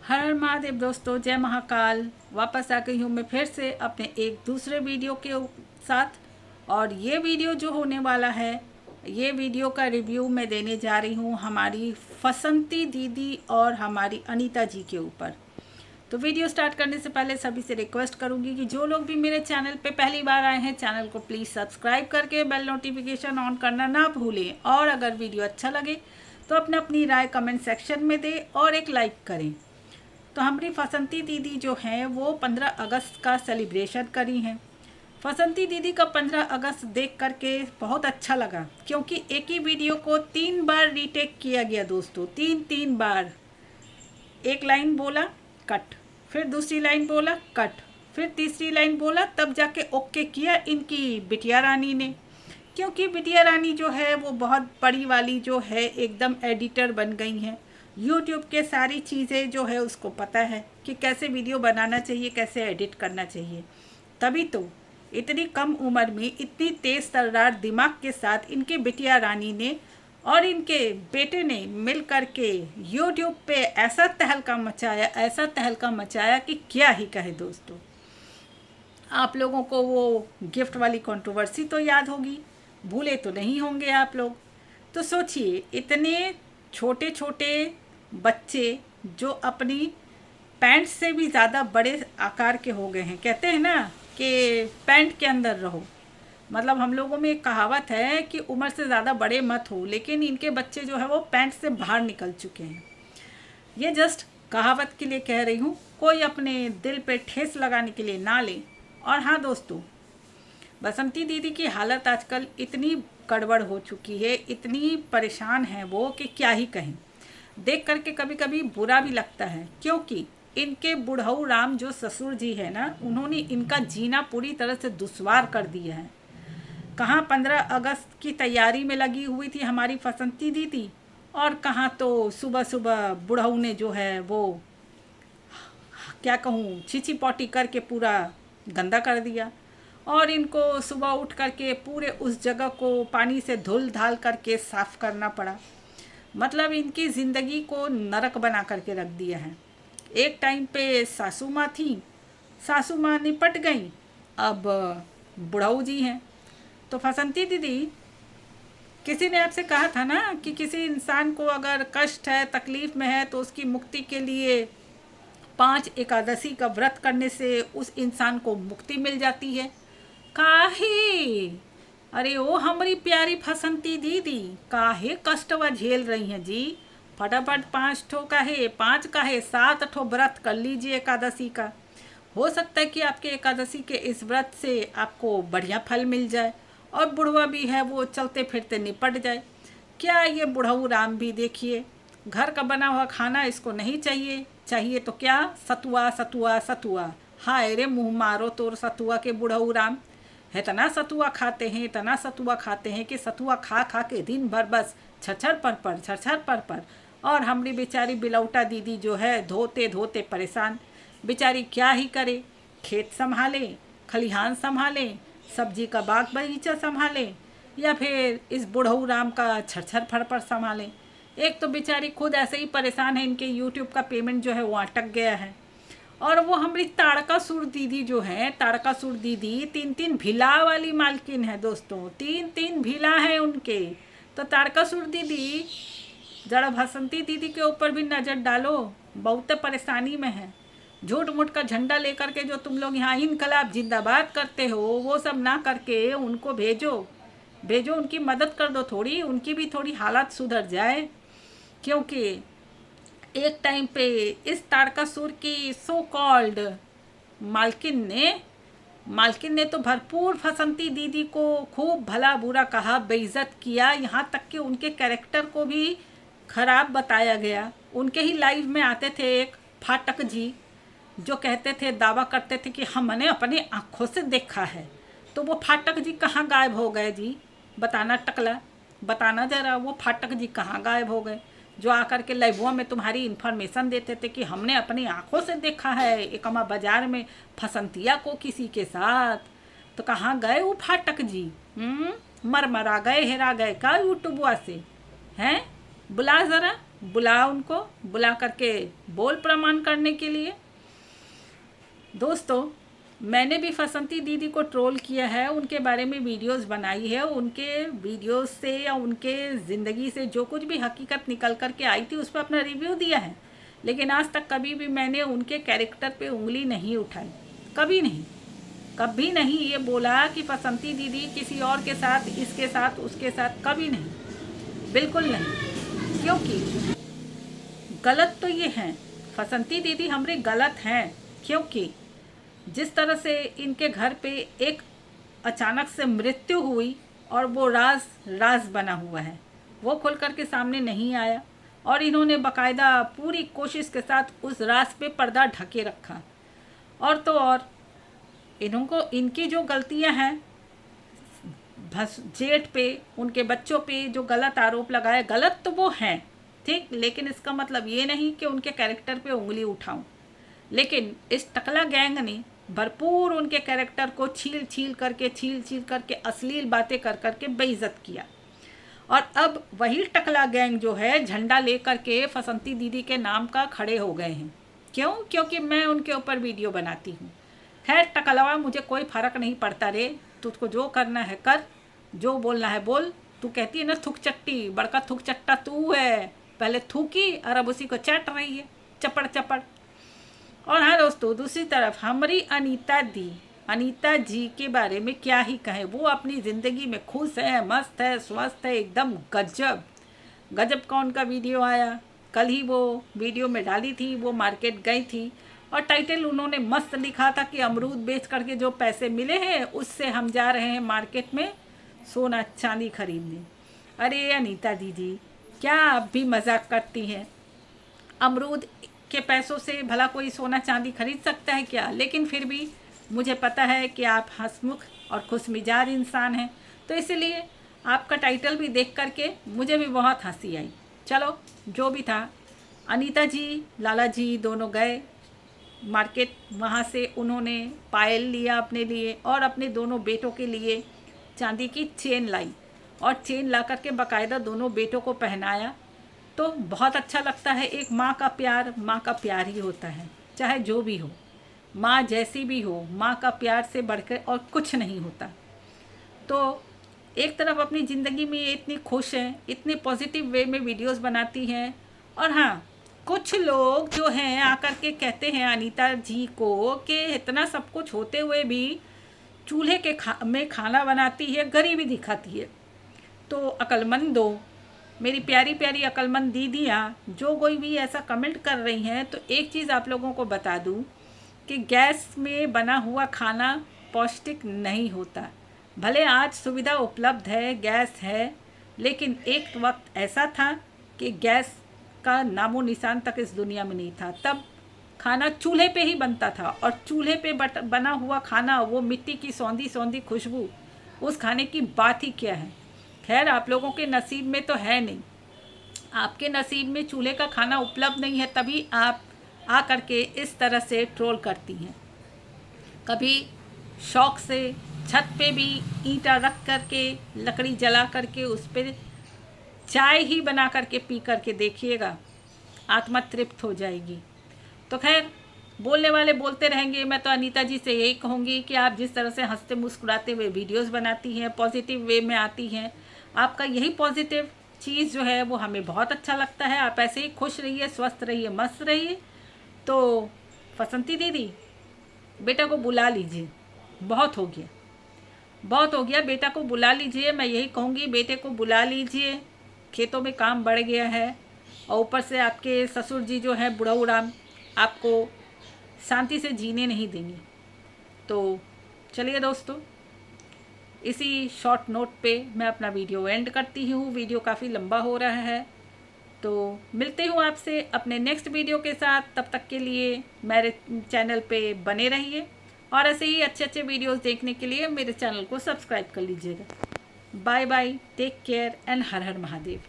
हर हर महादेव दोस्तों, जय महाकाल। वापस आ गई हूँ मैं फिर से अपने एक दूसरे वीडियो के साथ। और ये वीडियो जो होने वाला है, ये वीडियो का रिव्यू मैं देने जा रही हूँ हमारी फसंती दीदी और हमारी अनीता जी के ऊपर। तो वीडियो स्टार्ट करने से पहले सभी से रिक्वेस्ट करूंगी कि जो लोग भी मेरे चैनल पे पहली बार आए हैं, चैनल को प्लीज़ सब्सक्राइब करके बेल नोटिफिकेशन ऑन करना ना भूलें। और अगर वीडियो अच्छा लगे तो अपनी राय कमेंट सेक्शन में दें और एक लाइक करें। तो हमारी फसंती दीदी जो हैं वो 15 अगस्त का सेलिब्रेशन करी हैं। फसंती दीदी का 15 अगस्त देख करके बहुत अच्छा लगा, क्योंकि एक ही वीडियो को 3 बार रीटेक किया गया दोस्तों, तीन बार। एक लाइन बोला कट, फिर दूसरी लाइन बोला कट, फिर तीसरी लाइन बोला, तब जाके ओके किया इनकी बिटिया रानी ने। क्योंकि बिटिया रानी जो है वो बहुत बड़ी वाली जो है एकदम एडिटर बन गई हैं। यूट्यूब के सारी चीज़ें जो है उसको पता है कि कैसे वीडियो बनाना चाहिए, कैसे एडिट करना चाहिए। तभी तो इतनी कम उम्र में इतनी तेज़ तर्रार दिमाग के साथ इनके बिटिया रानी ने और इनके बेटे ने मिल कर के यूट्यूब पे ऐसा तहलका मचाया, ऐसा तहलका मचाया कि क्या ही कहे दोस्तों। आप लोगों को वो गिफ्ट वाली कंट्रोवर्सी तो याद होगी, भूले तो नहीं होंगे आप लोग। तो सोचिए, इतने छोटे छोटे बच्चे जो अपनी पैंट से भी ज़्यादा बड़े आकार के हो गए हैं। कहते हैं ना कि पैंट के अंदर रहो, मतलब हम लोगों में एक कहावत है कि उम्र से ज़्यादा बड़े मत हो, लेकिन इनके बच्चे जो है वो पैंट से बाहर निकल चुके हैं। ये जस्ट कहावत के लिए कह रही हूँ, कोई अपने दिल पे ठेस लगाने के लिए ना ले। और हाँ दोस्तों, बसंती दीदी की हालत आजकल इतनी गड़बड़ हो चुकी है, इतनी परेशान है वो कि क्या ही कहें। देख करके कभी कभी बुरा भी लगता है, क्योंकि इनके बुढ़ऊ राम जो ससुर जी है ना, उन्होंने इनका जीना पूरी तरह से दुश्वार कर दिया है। कहाँ 15 अगस्त की तैयारी में लगी हुई थी हमारी फसंती दीदी, और कहाँ तो सुबह सुबह बुढ़ऊ ने जो है वो, क्या कहूँ, छीछी पॉटी करके पूरा गंदा कर दिया। और इनको सुबह उठ करके पूरे उस जगह को पानी से धुल धाल करके साफ करना पड़ा। मतलब इनकी ज़िंदगी को नरक बना करके रख दिया है। एक टाइम पे सासू माँ थी, सासू माँ निपट गई, अब बुढ़ऊ जी हैं। तो फसंती दीदी, किसी ने आपसे कहा था ना कि किसी इंसान को अगर कष्ट है, तकलीफ़ में है, तो उसकी मुक्ति के लिए 5 एकादशी का व्रत करने से उस इंसान को मुक्ति मिल जाती है। काहे, अरे ओ हमारी प्यारी फसंती दीदी, काहे कष्ट व झेल रही हैं जी। फटाफट 5 ठो काहे, 5 काहे, 7 ठो व्रत कर लीजिए एकादशी का। हो सकता है कि आपके एकादशी के इस व्रत से आपको बढ़िया फल मिल जाए, और बुढ़वा भी है वो चलते फिरते निपट जाए। क्या ये बुढ़ऊ राम भी देखिए, घर का बना हुआ खाना इसको नहीं चाहिए, चाहिए तो क्या, सतुआ सतुआ सतुआ। हाय रे मुँह मारो तोर सतुआ के बुढ़ऊ राम। इतना सतुआ खाते हैं, इतना सतुआ खाते हैं कि सतुआ खा खा के दिन भर बस छरछर पर छरछर पर। और हमारी बेचारी बिलौटा दीदी जो है धोते धोते परेशान। बेचारी क्या ही करे, खेत संभाले, खलिहान संभाले, सब्जी का बाग बगीचा संभालें, या फिर इस बुढ़ऊ राम का छरछर फरफर संभालें। एक तो बेचारी खुद ऐसे ही परेशान है, इनके यूट्यूब का पेमेंट जो है वो अटक गया है। और वो हमारी ताड़कासुर दीदी जो है, ताड़कासुर दीदी 3 भिला वाली मालकिन है दोस्तों, 3 भिला है उनके। तो ताड़कासुर दीदी, जरा बसंती दीदी के ऊपर भी नज़र डालो, बहुत परेशानी में है। झूठ मूठ का झंडा लेकर के जो तुम लोग यहाँ इनकलाब जिंदाबाद करते हो, वो सब ना करके उनको भेजो, भेजो, उनकी मदद कर दो थोड़ी, उनकी भी थोड़ी हालत सुधर जाए। क्योंकि एक टाइम पे इस तारकासुर की सो कॉल्ड मालकिन ने तो भरपूर फसंती दीदी को खूब भला बुरा कहा, बेइज्जत किया, यहाँ तक कि उनके कैरेक्टर को भी खराब बताया गया। उनके ही लाइव में आते थे एक फाटक जी, जो कहते थे, दावा करते थे कि हमने अपनी आँखों से देखा है। तो वो फाटक जी कहाँ गायब हो गए जी? बताना टकला, बताना जरा, वो फाटक जी कहाँ गायब हो गए जो आकर के लाइवों में तुम्हारी इन्फॉर्मेशन देते थे कि हमने अपनी आँखों से देखा है एकमा बाजार में फसंतिया को किसी के साथ। तो कहाँ गए वो फाटक जी? मर मरा गए, हेरा गए का यूट्यूबवा से? हैं, बुला ज़रा, उनको बुला करके बोल प्रमाण करने के लिए। दोस्तों, मैंने भी फसंती दीदी को ट्रोल किया है, उनके बारे में वीडियोस बनाई है, उनके वीडियोस से या उनके ज़िंदगी से जो कुछ भी हकीकत निकल कर के आई थी उस पर अपना रिव्यू दिया है। लेकिन आज तक कभी भी मैंने उनके कैरेक्टर पे उंगली नहीं उठाई, कभी नहीं, कभी नहीं ये बोला कि फसंती दीदी किसी और के साथ, इसके साथ, उसके साथ, कभी नहीं, बिल्कुल नहीं। क्योंकि गलत तो ये हैं, फसंती दीदी हमारे गलत हैं, क्योंकि जिस तरह से इनके घर पे एक अचानक से मृत्यु हुई और वो राज बना हुआ है, वो खुल कर के सामने नहीं आया और इन्होंने बाकायदा पूरी कोशिश के साथ उस राज पे पर्दा ढके रखा। और तो और इनकी जो गलतियां हैं, जेठ पे, उनके बच्चों पे जो गलत आरोप लगाए, गलत तो वो हैं, ठीक, लेकिन इसका मतलब ये नहीं कि उनके कैरेक्टर पे उंगली उठाऊं। लेकिन इस टकला गैंग ने भरपूर उनके कैरेक्टर को छील छील करके अश्लील बातें कर करके बेइज्जत किया। और अब वही टकला गैंग जो है झंडा लेकर के फसंती दीदी के नाम का खड़े हो गए हैं। क्यों? क्योंकि मैं उनके ऊपर वीडियो बनाती हूँ। खैर टकलवा, मुझे कोई फ़र्क नहीं पड़ता रे, तुझको जो करना है कर, जो बोलना है बोल। तू कहती है ना थूक चट्टी, बड़का थूक चट्टा तू है, पहले थूकी और अब उसी को चट रही है चपड़ चपड़। और हाँ दोस्तों, दूसरी तरफ हमारी अनीता जी के बारे में क्या ही कहें। वो अपनी ज़िंदगी में खुश है, मस्त है, स्वस्थ है, एकदम गजब का उनका वीडियो आया। कल ही वो वीडियो में डाली थी, वो मार्केट गई थी और टाइटल उन्होंने मस्त लिखा था कि अमरूद बेच करके जो पैसे मिले हैं उससे हम जा रहे हैं मार्केट में सोना चांदी खरीदने। अरे अनीता दीदी, क्या आप भी मजाक करती हैं? अमरूद के पैसों से भला कोई सोना चांदी खरीद सकता है क्या? लेकिन फिर भी मुझे पता है कि आप हंसमुख और खुशमिजाज इंसान हैं, तो इसलिए आपका टाइटल भी देख करके मुझे भी बहुत हंसी आई। चलो जो भी था, अनीता जी, लाला जी दोनों गए मार्केट, वहाँ से उन्होंने पायल लिया अपने लिए और अपने दोनों बेटों के लिए चांदी की चेन लाई और चेन ला करके बाकायदा दोनों बेटों को पहनाया। तो बहुत अच्छा लगता है। एक माँ का प्यार ही होता है, चाहे जो भी हो, माँ जैसी भी हो, माँ का प्यार से बढ़कर और कुछ नहीं होता। तो एक तरफ अपनी ज़िंदगी में ये इतनी खुश हैं, इतने पॉजिटिव वे में वीडियोस बनाती हैं। और हाँ, कुछ लोग जो हैं आकर के कहते हैं अनीता जी को कि इतना सब कुछ होते हुए भी चूल्हे के में खाना बनाती है, गरीबी दिखाती है। तो अक्लमंदों, मेरी प्यारी प्यारी अक्लमंद दीदियाँ जो कोई भी ऐसा कमेंट कर रही हैं, तो एक चीज़ आप लोगों को बता दूं कि गैस में बना हुआ खाना पौष्टिक नहीं होता। भले आज सुविधा उपलब्ध है, गैस है, लेकिन एक वक्त ऐसा था कि गैस का नामो निशान तक इस दुनिया में नहीं था। तब खाना चूल्हे पे ही बनता था और चूल्हे पे बना हुआ खाना, वो मिट्टी की सौंधी सौंधी खुशबू, उस खाने की बात ही क्या है। खैर आप लोगों के नसीब में तो है नहीं, आपके नसीब में चूल्हे का खाना उपलब्ध नहीं है, तभी आप आ करके इस तरह से ट्रोल करती हैं। कभी शौक़ से छत पे भी ईंटा रख करके, लकड़ी जला करके उस पर चाय ही बना करके पी करके देखिएगा, आत्मा तृप्त हो जाएगी। तो खैर बोलने वाले बोलते रहेंगे। मैं तो अनीता जी से यही कहूँगी कि आप जिस तरह से हंसते मुस्कुराते हुए वीडियोस बनाती हैं, पॉजिटिव वे में आती हैं, आपका यही पॉजिटिव चीज़ जो है वो हमें बहुत अच्छा लगता है। आप ऐसे ही खुश रहिए, स्वस्थ रहिए, मस्त रहिए। तो फसंती दीदी, बेटा को बुला लीजिए, बहुत हो गया, बेटा को बुला लीजिए। मैं यही कहूँगी, बेटे को बुला लीजिए, खेतों में काम बढ़ गया है और ऊपर से आपके ससुर जी जो है बुढ़ऊ राम, आपको शांति से जीने नहीं देंगे। तो चलिए दोस्तों, इसी शॉर्ट नोट पे मैं अपना वीडियो एंड करती हूँ। वीडियो काफ़ी लंबा हो रहा है, तो मिलते हूँ आपसे अपने नेक्स्ट वीडियो के साथ। तब तक के लिए मेरे चैनल पे बने रहिए और ऐसे ही अच्छे अच्छे वीडियोस देखने के लिए मेरे चैनल को सब्सक्राइब कर लीजिएगा। Bye bye, take care and हर हर महादेव।